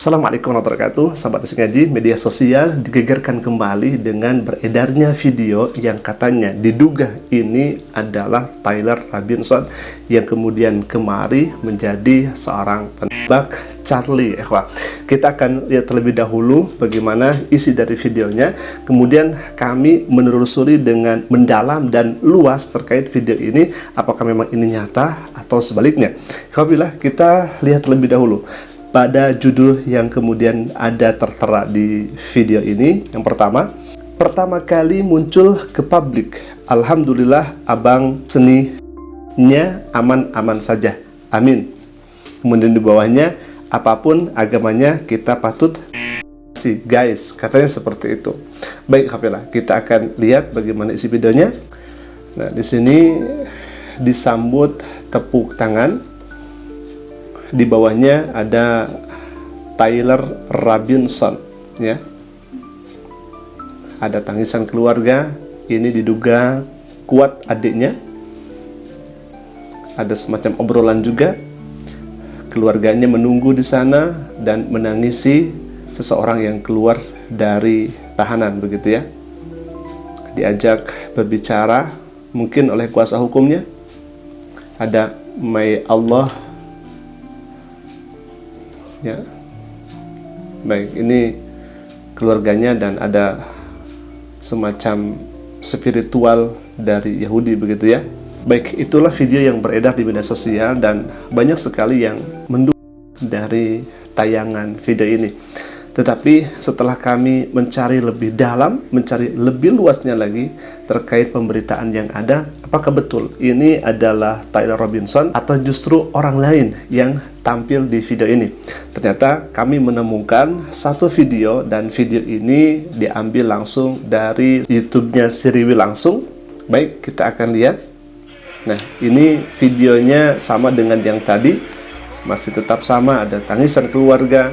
Assalamualaikum warahmatullahi wabarakatuh. Sahabat Asik Ngaji, media sosial digegerkan kembali dengan beredarnya video yang katanya diduga ini adalah Tyler Robinson yang kemudian kemari menjadi seorang penembak Charlie. Kita akan lihat terlebih dahulu bagaimana isi dari videonya. Kemudian kami menelusuri dengan mendalam dan luas terkait video ini, apakah memang ini nyata atau sebaliknya. Alhamdulillah, kita lihat terlebih dahulu pada judul yang kemudian ada tertera di video ini. Yang pertama kali muncul ke publik, alhamdulillah abang seninya aman-aman saja, amin. Kemudian di bawahnya, apapun agamanya kita patut sih guys, katanya seperti itu. Baik, alhamdulillah, kita akan lihat bagaimana isi videonya. Nah, di sini disambut tepuk tangan. Di bawahnya ada Tyler Robinson, ya. Ada tangisan keluarga. Ini diduga kuat adiknya. Ada semacam obrolan juga. Keluarganya menunggu di sana dan menangisi seseorang yang keluar dari tahanan, begitu ya. Diajak berbicara mungkin oleh kuasa hukumnya. Ada May Allah, ya. Baik, ini keluarganya dan ada semacam spiritual dari Yahudi, begitu ya. Baik, itulah video yang beredar di media sosial dan banyak sekali yang mendukung dari tayangan video ini. Tetapi setelah kami mencari lebih dalam, mencari lebih luasnya lagi terkait pemberitaan yang ada, apakah betul ini adalah Tyler Robinson atau justru orang lain yang tampil di video ini. Ternyata kami menemukan satu video dan video ini diambil langsung dari YouTube-nya Siriwi langsung. Baik, kita akan lihat. Nah, ini videonya sama dengan yang tadi, masih tetap sama, ada tangisan keluarga,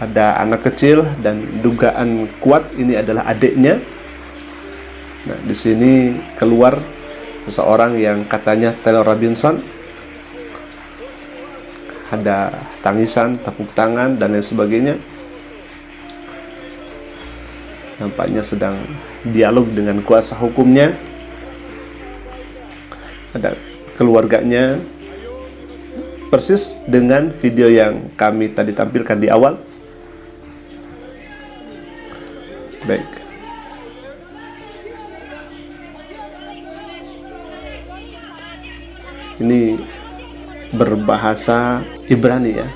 ada anak kecil dan dugaan kuat ini adalah adiknya. Nah, di sini keluar seseorang yang katanya Tyler Robinson. Ada tangisan, tepuk tangan, dan lain sebagainya. Nampaknya sedang dialog dengan kuasa hukumnya. Ada keluarganya, persis dengan video yang kami tadi tampilkan di awal. Baik. Ini berbahasa Ibrani, ya.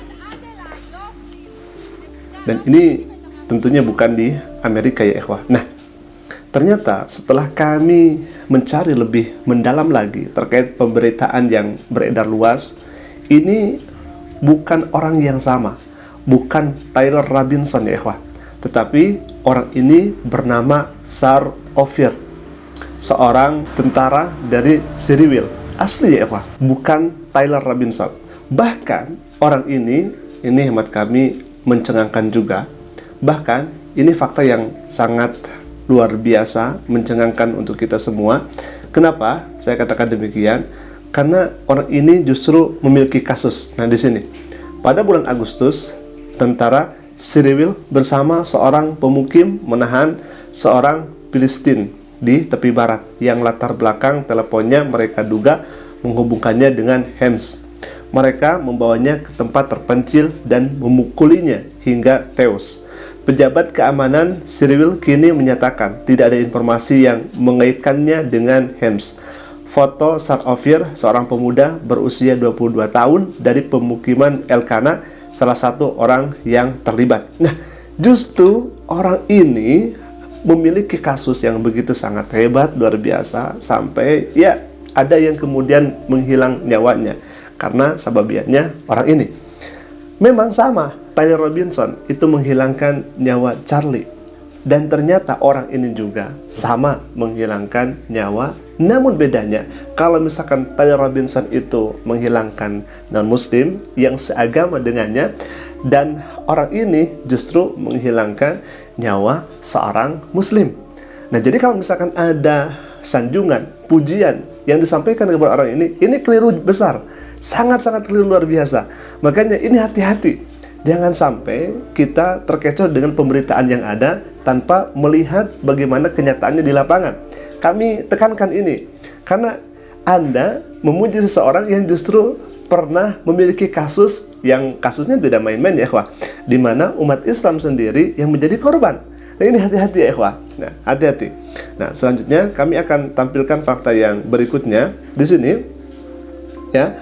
Dan ini tentunya bukan di Amerika, ya ikhwah. Nah, ternyata setelah kami mencari lebih mendalam lagi terkait pemberitaan yang beredar luas, ini bukan orang yang sama, bukan Tyler Robinson, ya ikhwah. Tetapi orang ini bernama Sar Ophir, seorang tentara dari Siriwil. Asli, ya ikhwah, bukan Tyler Robinson. Bahkan orang ini hemat kami mencengangkan juga. Bahkan ini fakta yang sangat luar biasa, mencengangkan untuk kita semua. Kenapa saya katakan demikian? Karena orang ini justru memiliki kasus. Nah, di sini pada bulan Agustus, tentara Siriwil bersama seorang pemukim menahan seorang Filistin di tepi barat yang latar belakang teleponnya mereka duga menghubungkannya dengan Hems. Mereka membawanya ke tempat terpencil dan memukulinya hingga tewas. Pejabat keamanan Siriwil kini menyatakan tidak ada informasi yang mengaitkannya dengan Hems. Foto Sar Ophir, seorang pemuda berusia 22 tahun dari pemukiman Elkana, salah satu orang yang terlibat. Nah, justru orang ini memiliki kasus yang begitu sangat hebat, luar biasa, sampai ya ada yang kemudian menghilang nyawanya karena sababiannya orang ini. Memang sama, Tyler Robinson itu menghilangkan nyawa Charlie, dan ternyata orang ini juga sama menghilangkan nyawa. Namun bedanya, kalau misalkan Tyler Robinson itu menghilangkan non-muslim yang seagama dengannya, dan orang ini justru menghilangkan nyawa seorang muslim. Nah, jadi kalau misalkan ada sanjungan, pujian yang disampaikan kepada orang ini keliru besar, sangat-sangat keliru luar biasa. Makanya ini hati-hati. Jangan sampai kita terkecoh dengan pemberitaan yang ada tanpa melihat bagaimana kenyataannya di lapangan. Kami tekankan ini karena Anda memuji seseorang yang justru pernah memiliki kasus yang kasusnya tidak main-main ya ikhwah, di mana umat Islam sendiri yang menjadi korban. Nah ini hati-hati ya ikhwah. Nah, hati-hati. Nah, selanjutnya kami akan tampilkan fakta yang berikutnya. Di sini ya,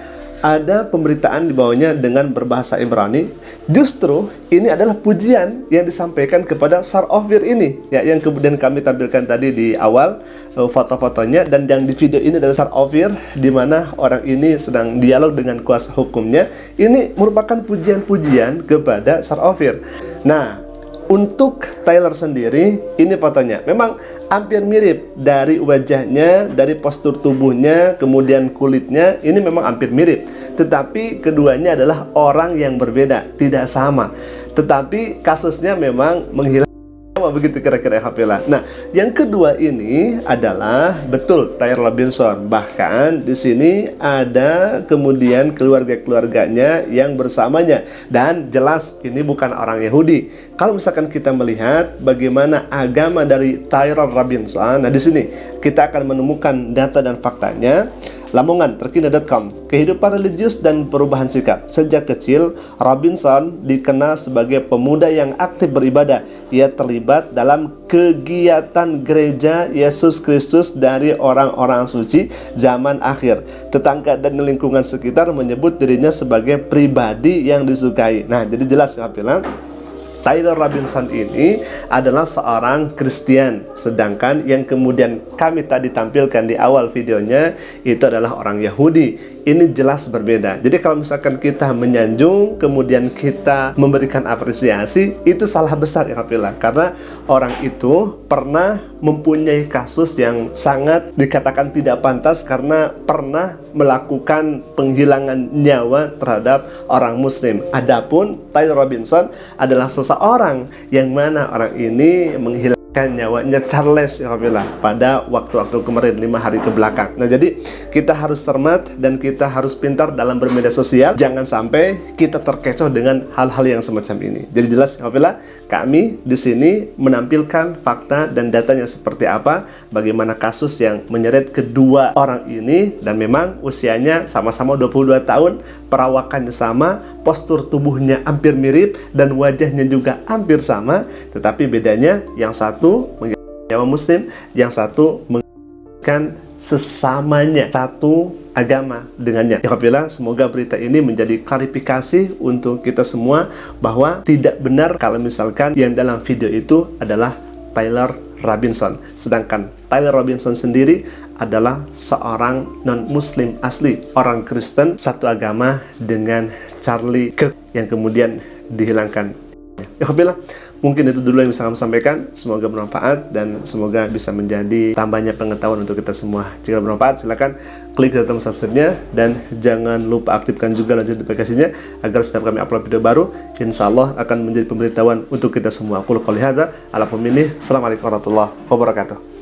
ada pemberitaan di bawahnya dengan berbahasa Ibrani. Justru ini adalah pujian yang disampaikan kepada Sarofir ini ya, yang kemudian kami tampilkan tadi di awal foto-fotonya, dan yang di video ini adalah Sarofir di mana orang ini sedang dialog dengan kuasa hukumnya. Ini merupakan pujian-pujian kepada Sarofir. Nah, untuk Tyler sendiri, ini fotonya memang hampir mirip dari wajahnya, dari postur tubuhnya, kemudian kulitnya, ini memang hampir mirip. Tetapi keduanya adalah orang yang berbeda, tidak sama. Tetapi kasusnya memang menghilang. Begitu kira-kira Hafila. Nah, yang kedua ini adalah betul Tyler Robinson. Bahkan di sini ada kemudian keluarga-keluarganya yang bersamanya, dan jelas ini bukan orang Yahudi. Kalau misalkan kita melihat bagaimana agama dari Tyler Robinson, nah di sini kita akan menemukan data dan faktanya. Lamongan, terkini.com. Kehidupan religius dan perubahan sikap. Sejak kecil, Robinson dikenal sebagai pemuda yang aktif beribadah. Ia terlibat dalam kegiatan gereja Yesus Kristus dari orang-orang suci zaman akhir. Tetangga dan lingkungan sekitar menyebut dirinya sebagai pribadi yang disukai. Nah, jadi jelas ya bilang, Tyler Robinson ini adalah seorang Kristen, sedangkan yang kemudian kami tadi tampilkan di awal videonya itu adalah orang Yahudi. Ini jelas berbeda. Jadi kalau misalkan kita menyanjung, kemudian kita memberikan apresiasi, itu salah besar ya Kapila. Karena orang itu pernah mempunyai kasus yang sangat dikatakan tidak pantas karena pernah melakukan penghilangan nyawa terhadap orang Muslim. Adapun Tyler Robinson adalah seseorang yang mana orang ini menghilangkan nyawanya Charles ya Kapila pada waktu-waktu kemarin 5 hari ke belakang. Nah jadi kita harus cermat dan kita harus pintar dalam bermedia sosial. Jangan sampai kita terkecoh dengan hal-hal yang semacam ini. Jadi jelas ya Kapila, kami di sini menampilkan fakta dan datanya seperti apa, bagaimana kasus yang menyeret kedua orang ini, dan memang usianya sama-sama 22 tahun, perawakannya sama, postur tubuhnya hampir mirip, dan wajahnya juga hampir sama, tetapi bedanya yang satu menghilangkan nyawa Muslim, yang satu menghilangkan sesamanya, satu agama dengannya. Ya Alhamdulillah, semoga berita ini menjadi klarifikasi untuk kita semua bahwa tidak benar kalau misalkan yang dalam video itu adalah Tyler Robinson. Sedangkan Tyler Robinson sendiri adalah seorang non-muslim asli, orang Kristen satu agama dengan Charlie Kirk yang kemudian dihilangkan. Ya Alhamdulillah, mungkin itu dulu yang bisa kami sampaikan. Semoga bermanfaat dan semoga bisa menjadi tambahnya pengetahuan untuk kita semua. Jika bermanfaat, silakan klik tombol subscribe-nya dan jangan lupa aktifkan juga lonceng notifikasinya agar setiap kami upload video baru, insya Allah akan menjadi pemberitahuan untuk kita semua. Qul qouli hadza, ala pemilih. Assalamualaikum warahmatullahi wabarakatuh.